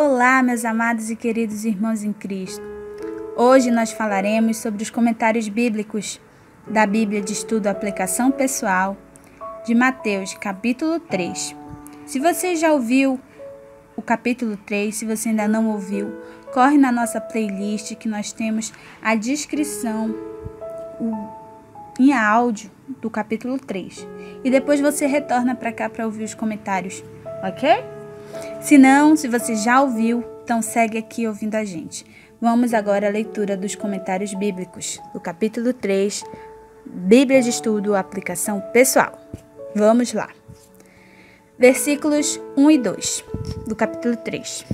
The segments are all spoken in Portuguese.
Olá, meus amados e queridos irmãos em Cristo. Hoje nós falaremos sobre os comentários bíblicos da Bíblia de Estudo Aplicação Pessoal de Mateus, capítulo 3. Se você já ouviu o capítulo 3, se você ainda não ouviu, corre na nossa playlist que nós temos a descrição em áudio do capítulo 3. E depois você retorna para cá para ouvir os comentários, ok? Se não, se você já ouviu, então segue aqui ouvindo a gente. Vamos agora à leitura dos comentários bíblicos do capítulo 3, Bíblia de Estudo, Aplicação Pessoal. Vamos lá. Versículos 1 e 2 do capítulo 3.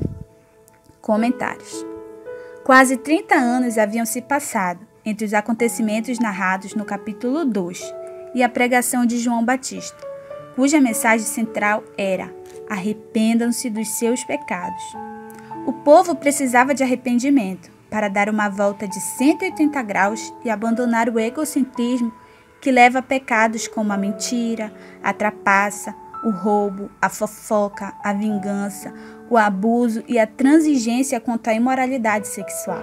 Comentários. Quase 30 anos haviam se passado entre os acontecimentos narrados no capítulo 2 e a pregação de João Batista, cuja mensagem central era: arrependam-se dos seus pecados. O povo precisava de arrependimento para dar uma volta de 180 graus e abandonar o egocentrismo que leva a pecados como a mentira, a trapaça, o roubo, a fofoca, a vingança, o abuso e a transigência contra a imoralidade sexual.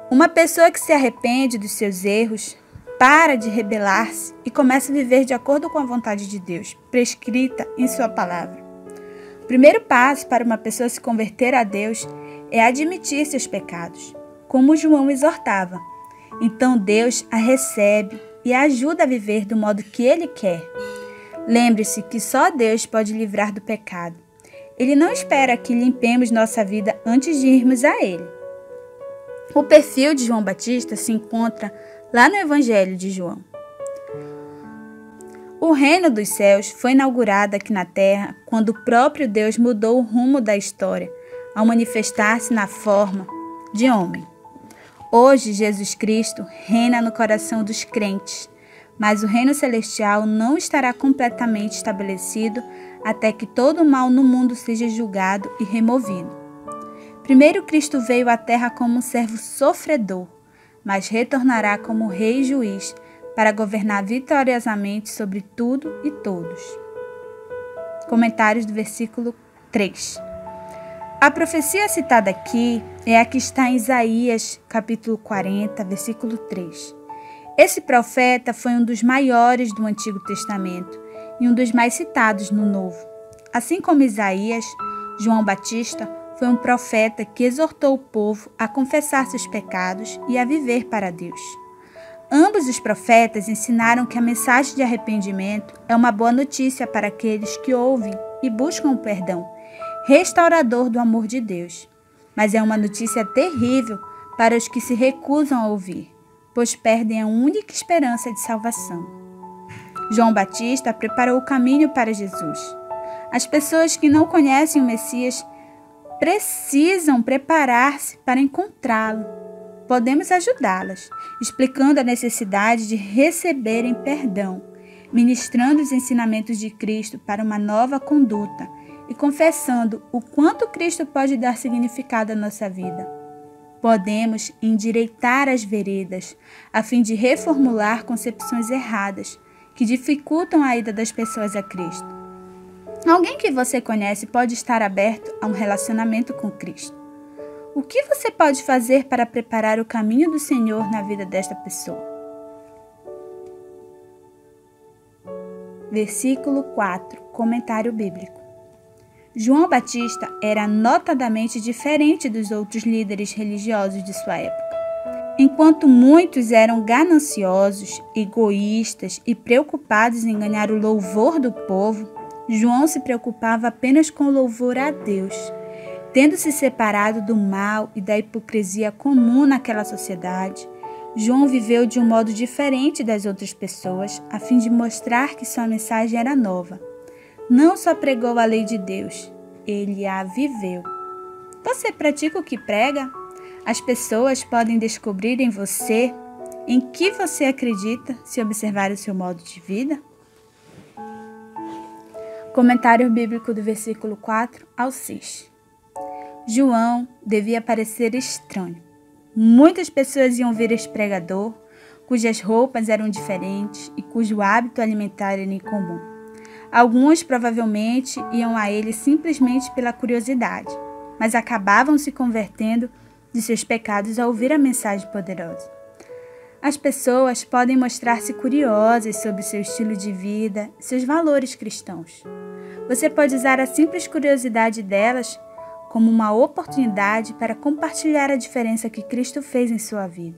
Uma pessoa que se arrepende dos seus erros para de rebelar-se e começa a viver de acordo com a vontade de Deus, prescrita em sua palavra. O primeiro passo para uma pessoa se converter a Deus é admitir seus pecados, como João exortava. Então Deus a recebe e a ajuda a viver do modo que Ele quer. Lembre-se que só Deus pode livrar do pecado. Ele não espera que limpemos nossa vida antes de irmos a Ele. O perfil de João Batista se encontra lá no Evangelho de João. O reino dos céus foi inaugurado aqui na terra quando o próprio Deus mudou o rumo da história ao manifestar-se na forma de homem. Hoje, Jesus Cristo reina no coração dos crentes, mas o reino celestial não estará completamente estabelecido até que todo o mal no mundo seja julgado e removido. Primeiro, Cristo veio à terra como um servo sofredor, mas retornará como rei e juiz para governar vitoriosamente sobre tudo e todos. Comentários do versículo 3. A profecia citada aqui é a que está em Isaías, capítulo 40, versículo 3. Esse profeta foi um dos maiores do Antigo Testamento e um dos mais citados no Novo. Assim como Isaías, João Batista foi um profeta que exortou o povo a confessar seus pecados e a viver para Deus. Ambos os profetas ensinaram que a mensagem de arrependimento é uma boa notícia para aqueles que ouvem e buscam o perdão restaurador do amor de Deus. Mas é uma notícia terrível para os que se recusam a ouvir, pois perdem a única esperança de salvação. João Batista preparou o caminho para Jesus. As pessoas que não conhecem o Messias precisam preparar-se para encontrá-lo. Podemos ajudá-las, explicando a necessidade de receberem perdão, ministrando os ensinamentos de Cristo para uma nova conduta e confessando o quanto Cristo pode dar significado à nossa vida. Podemos endireitar as veredas, a fim de reformular concepções erradas que dificultam a ida das pessoas a Cristo. Alguém que você conhece pode estar aberto a um relacionamento com Cristo. O que você pode fazer para preparar o caminho do Senhor na vida desta pessoa? Versículo 4, comentário bíblico. João Batista era notadamente diferente dos outros líderes religiosos de sua época. Enquanto muitos eram gananciosos, egoístas e preocupados em ganhar o louvor do povo, João se preocupava apenas com o louvor a Deus. Tendo se separado do mal e da hipocrisia comum naquela sociedade, João viveu de um modo diferente das outras pessoas, a fim de mostrar que sua mensagem era nova. Não só pregou a lei de Deus, ele a viveu. Você pratica o que prega? As pessoas podem descobrir em você em que você acredita se observar o seu modo de vida? Comentário bíblico do versículo 4 ao 6. João devia parecer estranho. Muitas pessoas iam ver esse pregador, cujas roupas eram diferentes e cujo hábito alimentar era incomum. Alguns provavelmente iam a ele simplesmente pela curiosidade. mas acabavam se convertendo de seus pecados ao ouvir a mensagem poderosa. As pessoas podem mostrar-se curiosas sobre seu estilo de vida, seus valores cristãos. Você pode usar a simples curiosidade delas como uma oportunidade para compartilhar a diferença que Cristo fez em sua vida.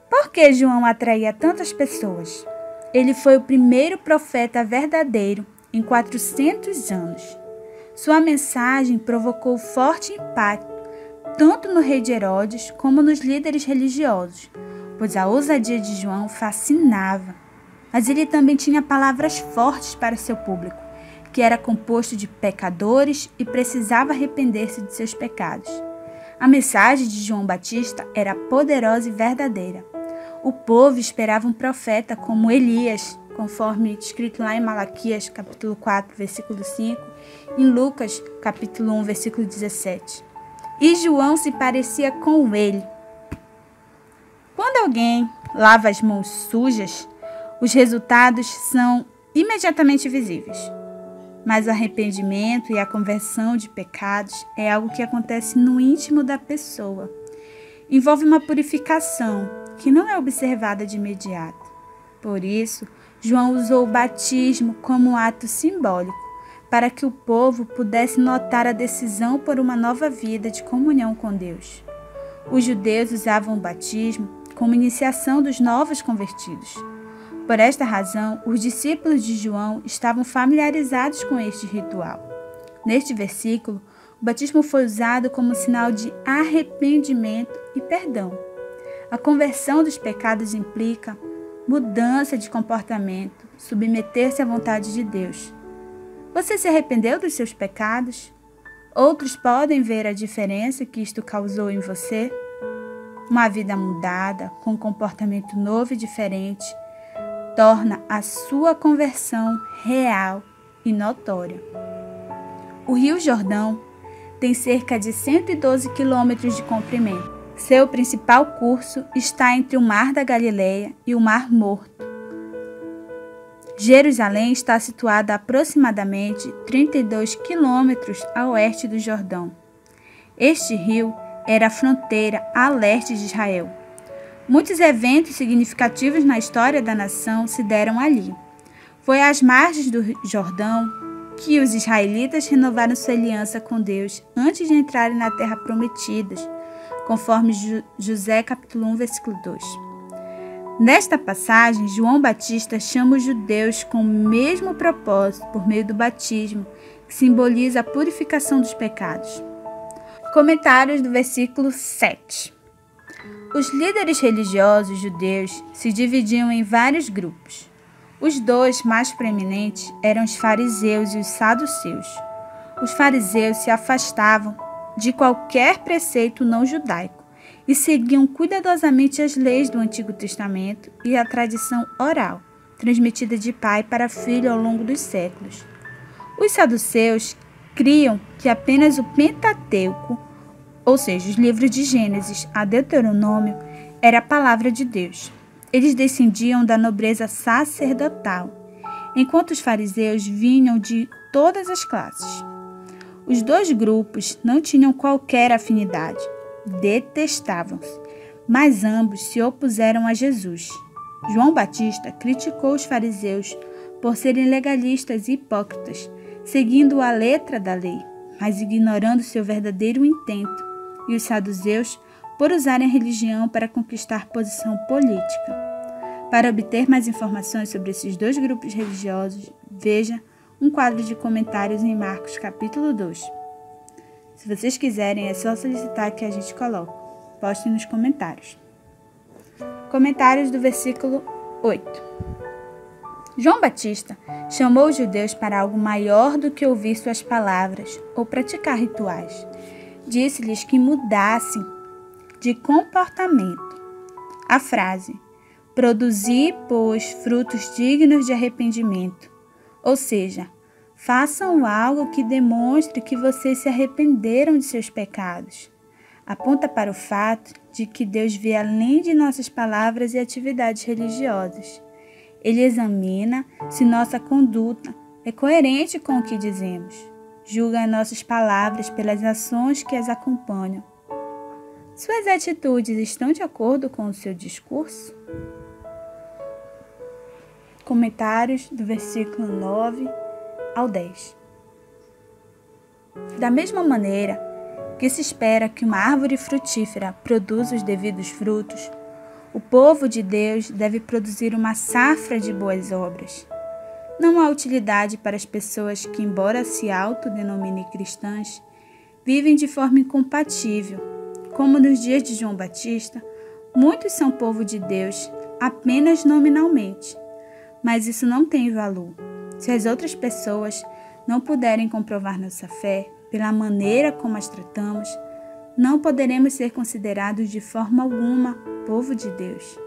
Por que João atraía tantas pessoas? Ele foi o primeiro profeta verdadeiro em 400 anos. Sua mensagem provocou forte impacto tanto no rei de Herodes como nos líderes religiosos, pois a ousadia de João fascinava. Mas ele também tinha palavras fortes para seu público, que era composto de pecadores e precisava arrepender-se de seus pecados. A mensagem de João Batista era poderosa e verdadeira. O povo esperava um profeta como Elias, conforme escrito lá em Malaquias, capítulo 4, versículo 5, e em Lucas, capítulo 1, versículo 17. E João se parecia com ele. Quando alguém lava as mãos sujas, os resultados são imediatamente visíveis. Mas o arrependimento e a conversão de pecados é algo que acontece no íntimo da pessoa. Envolve uma purificação que não é observada de imediato. Por isso, João usou o batismo como um ato simbólico, para que o povo pudesse notar a decisão por uma nova vida de comunhão com Deus. Os judeus usavam o batismo como iniciação dos novos convertidos. Por esta razão, os discípulos de João estavam familiarizados com este ritual. Neste versículo, o batismo foi usado como sinal de arrependimento e perdão. A conversão dos pecados implica mudança de comportamento, submeter-se à vontade de Deus. Você se arrependeu dos seus pecados? Outros podem ver a diferença que isto causou em você? Uma vida mudada, com um comportamento novo e diferente, torna a sua conversão real e notória. O Rio Jordão tem cerca de 112 quilômetros de comprimento. Seu principal curso está entre o Mar da Galileia e o Mar Morto. Jerusalém está situada a aproximadamente 32 quilômetros a oeste do Jordão. Este rio era a fronteira a leste de Israel. Muitos eventos significativos na história da nação se deram ali. Foi às margens do Jordão que os israelitas renovaram sua aliança com Deus antes de entrarem na terra prometida, conforme José capítulo 1, versículo 2. Nesta passagem, João Batista chama os judeus com o mesmo propósito por meio do batismo, que simboliza a purificação dos pecados. Comentários do versículo 7. Os líderes religiosos judeus se dividiam em vários grupos. Os dois mais proeminentes eram os fariseus e os saduceus. Os fariseus se afastavam de qualquer preceito não judaico e seguiam cuidadosamente as leis do Antigo Testamento e a tradição oral, transmitida de pai para filho ao longo dos séculos. Os saduceus criam que apenas o Pentateuco, ou seja, os livros de Gênesis a Deuteronômio, era a palavra de Deus. Eles descendiam da nobreza sacerdotal, enquanto os fariseus vinham de todas as classes. Os dois grupos não tinham qualquer afinidade, detestavam-se, mas ambos se opuseram a Jesus. João Batista criticou os fariseus por serem legalistas e hipócritas, seguindo a letra da lei, mas ignorando seu verdadeiro intento, e os saduceus por usarem a religião para conquistar posição política. Para obter mais informações sobre esses dois grupos religiosos, veja um quadro de comentários em Marcos capítulo 2. Se vocês quiserem, é só solicitar que a gente coloque. Postem nos comentários. Comentários do versículo 8. João Batista chamou os judeus para algo maior do que ouvir suas palavras ou praticar rituais. Disse-lhes que mudassem de comportamento. A frase, produzi, pois, frutos dignos de arrependimento, ou seja, façam algo que demonstre que vocês se arrependeram de seus pecados. Aponta para o fato de que Deus vê além de nossas palavras e atividades religiosas. Ele examina se nossa conduta é coerente com o que dizemos. julga as nossas palavras pelas ações que as acompanham. Suas atitudes estão de acordo com o seu discurso? Comentários do versículo 9 ao 10. Da mesma maneira que se espera que uma árvore frutífera produza os devidos frutos, o povo de Deus deve produzir uma safra de boas obras. Não há utilidade para as pessoas que, embora se autodenominem cristãs, vivem de forma incompatível. Como nos dias de João Batista, muitos são povo de Deus apenas nominalmente, mas isso não tem valor. Se as outras pessoas não puderem comprovar nossa fé pela maneira como as tratamos, não poderemos ser considerados de forma alguma povo de Deus.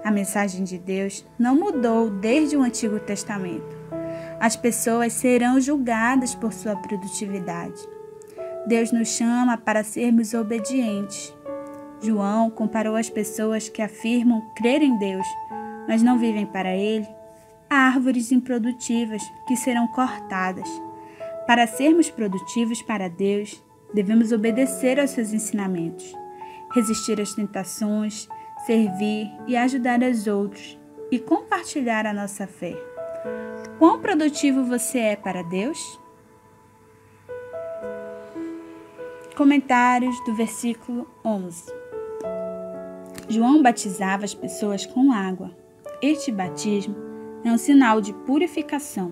A mensagem de Deus não mudou desde o Antigo Testamento. As pessoas serão julgadas por sua produtividade. Deus nos chama para sermos obedientes. João comparou as pessoas que afirmam crer em Deus, mas não vivem para Ele, a árvores improdutivas que serão cortadas. Para sermos produtivos para Deus, devemos obedecer aos seus ensinamentos, resistir às tentações, servir e ajudar os outros e compartilhar a nossa fé. Quão produtivo você é para Deus? Comentários do versículo 11. João batizava as pessoas com água. Este batismo é um sinal de purificação.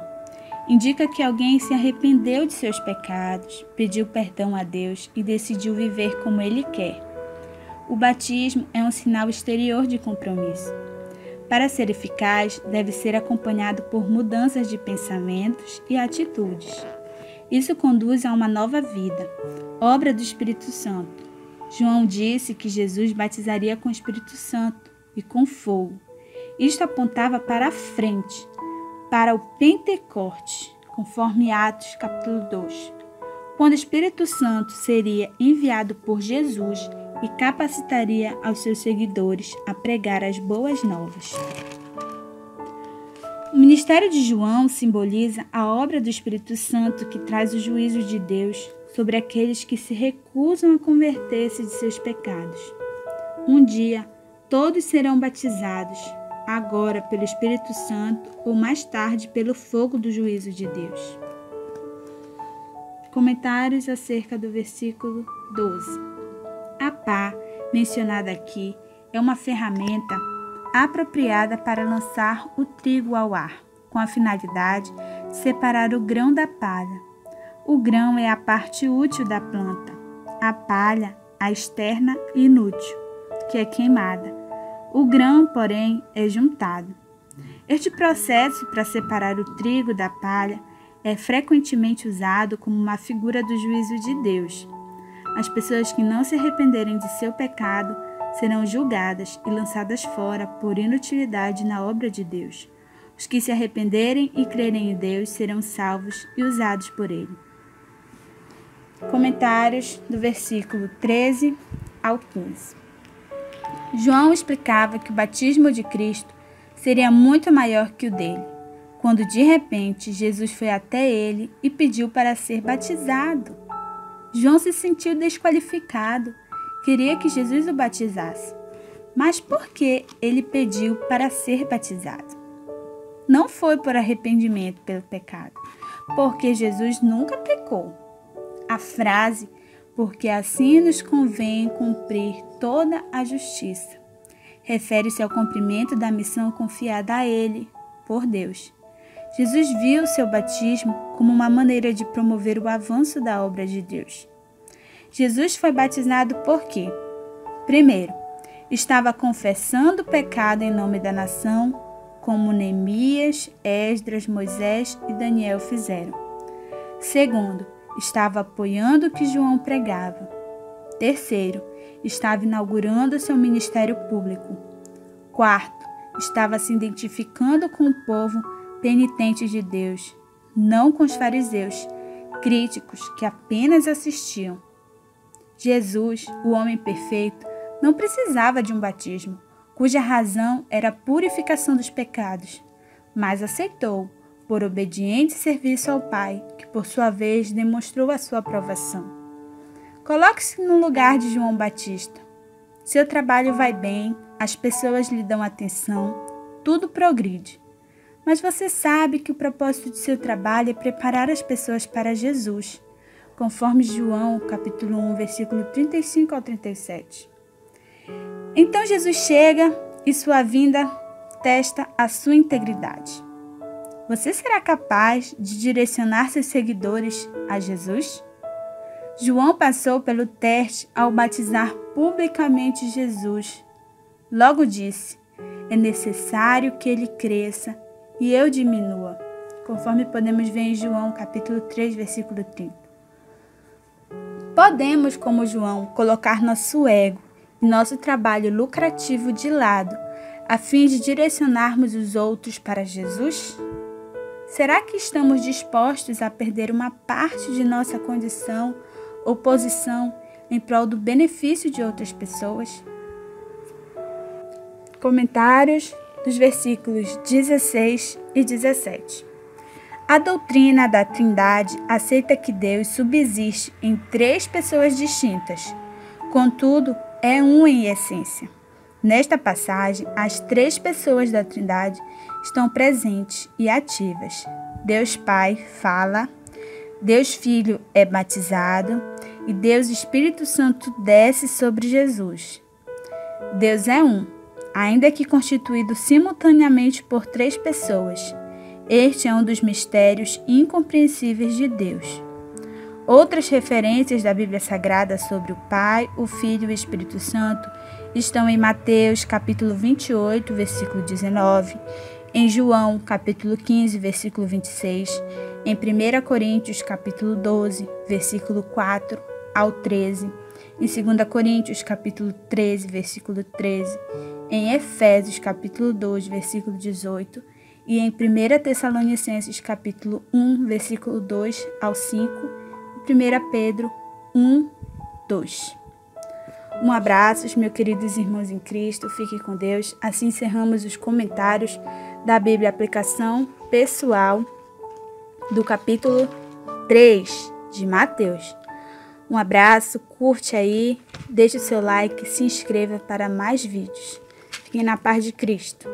Indica que alguém se arrependeu de seus pecados, pediu perdão a Deus e decidiu viver como Ele quer. O batismo é um sinal exterior de compromisso. Para ser eficaz, deve ser acompanhado por mudanças de pensamentos e atitudes. Isso conduz a uma nova vida, obra do Espírito Santo. João disse que Jesus batizaria com o Espírito Santo e com fogo. Isto apontava para a frente, para o Pentecoste, conforme Atos capítulo 2, quando o Espírito Santo seria enviado por Jesus e capacitaria aos seus seguidores a pregar as boas novas. O ministério de João simboliza a obra do Espírito Santo que traz o juízo de Deus sobre aqueles que se recusam a converter-se de seus pecados. Um dia, todos serão batizados, agora pelo Espírito Santo ou mais tarde pelo fogo do juízo de Deus. Comentários acerca do versículo 12. A pá, mencionada aqui, é uma ferramenta apropriada para lançar o trigo ao ar, com a finalidade de separar o grão da palha. O grão é a parte útil da planta, a palha, a externa e inútil, que é queimada. O grão, porém, é juntado. Este processo para separar o trigo da palha é frequentemente usado como uma figura do juízo de Deus. As pessoas que não se arrependerem de seu pecado serão julgadas e lançadas fora por inutilidade na obra de Deus. Os que se arrependerem e crerem em Deus serão salvos e usados por Ele. Comentários do versículo 13 ao 15. João explicava que o batismo de Cristo seria muito maior que o dele, quando de repente Jesus foi até ele e pediu para ser batizado. João se sentiu desqualificado, queria que Jesus o batizasse. Mas por que ele pediu para ser batizado? Não foi por arrependimento pelo pecado, porque Jesus nunca pecou. A frase "porque assim nos convém cumprir toda a justiça" refere-se ao cumprimento da missão confiada a ele por Deus. Jesus viu seu batismo como uma maneira de promover o avanço da obra de Deus. Jesus foi batizado por quê? Primeiro, estava confessando o pecado em nome da nação, como Neemias, Esdras, Moisés e Daniel fizeram. Segundo, estava apoiando o que João pregava. Terceiro, estava inaugurando seu ministério público. Quarto, estava se identificando com o povo penitente de Deus, não com os fariseus, críticos que apenas assistiam. Jesus, o homem perfeito, não precisava de um batismo, cuja razão era a purificação dos pecados, mas aceitou, por obediente serviço ao Pai, que por sua vez demonstrou a sua aprovação. Coloque-se no lugar de João Batista. Seu trabalho vai bem, as pessoas lhe dão atenção, tudo progride. Mas você sabe que o propósito de seu trabalho é preparar as pessoas para Jesus, conforme João, capítulo 1, versículo 35 ao 37. Então Jesus chega e sua vinda testa a sua integridade. Você será capaz de direcionar seus seguidores a Jesus? João passou pelo teste ao batizar publicamente Jesus. Logo disse: é necessário que ele cresça e eu diminua, conforme podemos ver em João capítulo 3, versículo 30. Podemos, como João, colocar nosso ego e nosso trabalho lucrativo de lado, a fim de direcionarmos os outros para Jesus? Será que estamos dispostos a perder uma parte de nossa condição ou posição em prol do benefício de outras pessoas? Comentários dos versículos 16 e 17. A doutrina da Trindade aceita que Deus subsiste em 3 pessoas distintas, contudo, é um em essência. Nesta passagem, as 3 pessoas da Trindade estão presentes e ativas. Deus Pai fala, Deus Filho é batizado e Deus Espírito Santo desce sobre Jesus. Deus é um, ainda que constituído simultaneamente por 3 pessoas. Este é um dos mistérios incompreensíveis de Deus. Outras referências da Bíblia Sagrada sobre o Pai, o Filho e o Espírito Santo estão em Mateus, capítulo 28, versículo 19, em João, capítulo 15, versículo 26, em 1 Coríntios, capítulo 12, versículo 4 ao 13, em 2 Coríntios, capítulo 13, versículo 13, em Efésios, capítulo 2, versículo 18, e em 1 Tessalonicenses, capítulo 1, versículo 2 ao 5, e 1 Pedro 1, 2. Um abraço, meus queridos irmãos em Cristo, fiquem com Deus. Assim encerramos os comentários da Bíblia Aplicação Pessoal do capítulo 3 de Mateus. Um abraço, curte aí, deixe o seu like, se inscreva para mais vídeos. Fiquem na paz de Cristo.